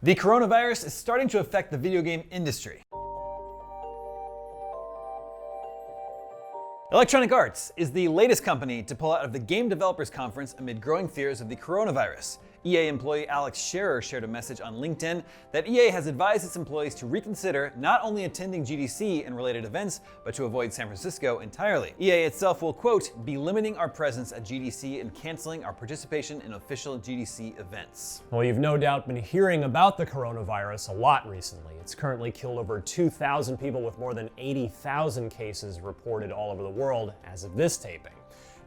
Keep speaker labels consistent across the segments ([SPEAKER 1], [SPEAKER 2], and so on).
[SPEAKER 1] The coronavirus is starting to affect the video game industry. Electronic Arts is the latest company to pull out of the Game Developers Conference amid growing fears of the coronavirus. EA employee Alex Scherer shared a message on LinkedIn that EA has advised its employees to reconsider not only attending GDC and related events, but to avoid San Francisco entirely. EA itself will, quote, be limiting our presence at GDC and canceling our participation in official GDC events.
[SPEAKER 2] Well, you've no doubt been hearing about the coronavirus a lot recently. It's currently killed over 2,000 people with more than 80,000 cases reported all over the world as of this taping.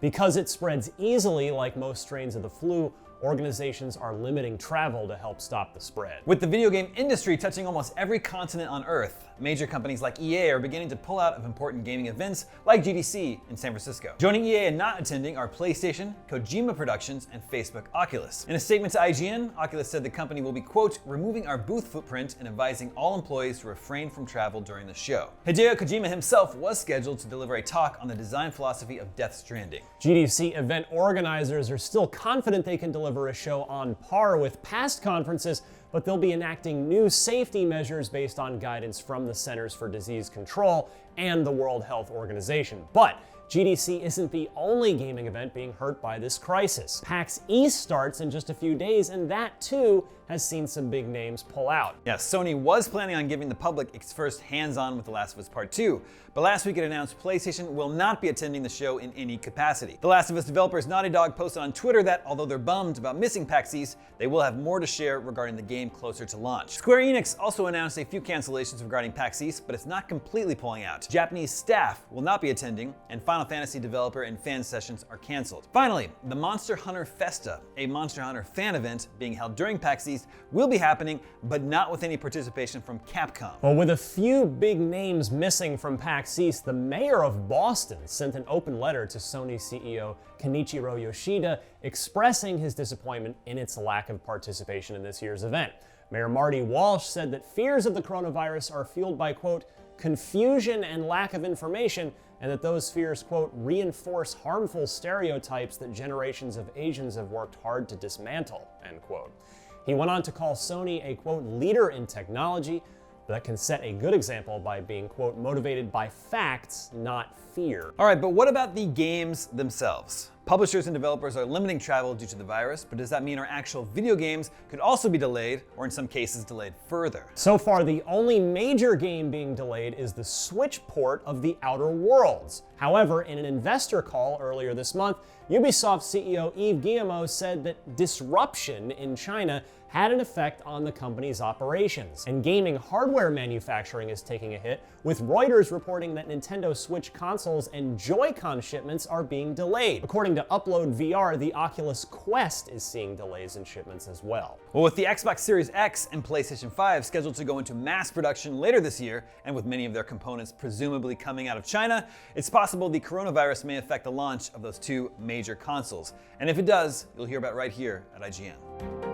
[SPEAKER 2] Because it spreads easily like most strains of the flu, organizations are limiting travel to help stop the spread.
[SPEAKER 1] With the video game industry touching almost every continent on Earth, major companies like EA are beginning to pull out of important gaming events like GDC in San Francisco. Joining EA and not attending are PlayStation, Kojima Productions, and Facebook Oculus. In a statement to IGN, Oculus said the company will be, quote, removing our booth footprint and advising all employees to refrain from travel during the show. Hideo Kojima himself was scheduled to deliver a talk on the design philosophy of Death Stranding.
[SPEAKER 2] GDC event organizers are still confident they can deliver a show on par with past conferences, but they'll be enacting new safety measures based on guidance from the Centers for Disease Control and the World Health Organization. But GDC isn't the only gaming event being hurt by this crisis. PAX East starts in just a few days, and that too has seen some big names pull out.
[SPEAKER 1] Yeah, Sony was planning on giving the public its first hands-on with The Last of Us Part 2, but last week it announced PlayStation will not be attending the show in any capacity. The Last of Us developers Naughty Dog posted on Twitter that although they're bummed about missing PAX East, they will have more to share regarding the game closer to launch. Square Enix also announced a few cancellations regarding PAX East, but it's not completely pulling out. Japanese staff will not be attending, and Final Fantasy developer and fan sessions are canceled. Finally, the Monster Hunter Festa, a Monster Hunter fan event being held during PAX East, will be happening, but not with any participation from Capcom.
[SPEAKER 2] Well, with a few big names missing from PAX East, the mayor of Boston sent an open letter to Sony CEO Kenichiro Yoshida expressing his disappointment in its lack of participation in this year's event. Mayor Marty Walsh said that fears of the coronavirus are fueled by, quote, confusion and lack of information, and that those fears, quote, reinforce harmful stereotypes that generations of Asians have worked hard to dismantle, end quote. He went on to call Sony a, quote, leader in technology that can set a good example by being, quote, motivated by facts, not fear.
[SPEAKER 1] All right, but what about the games themselves? Publishers and developers are limiting travel due to the virus, but does that mean our actual video games could also be delayed, or in some cases delayed further?
[SPEAKER 2] So far, the only major game being delayed is the Switch port of The Outer Worlds. However, in an investor call earlier this month, Ubisoft CEO Yves Guillemot said that disruption in China had an effect on the company's operations. And gaming hardware manufacturing is taking a hit, with Reuters reporting that Nintendo Switch consoles and Joy-Con shipments are being delayed. According to Upload VR, the Oculus Quest is seeing delays in shipments as well.
[SPEAKER 1] Well, with the Xbox Series X and PlayStation 5 scheduled to go into mass production later this year, and with many of their components presumably coming out of China, it's possible the coronavirus may affect the launch of those two major consoles. And if it does, you'll hear about it right here at IGN.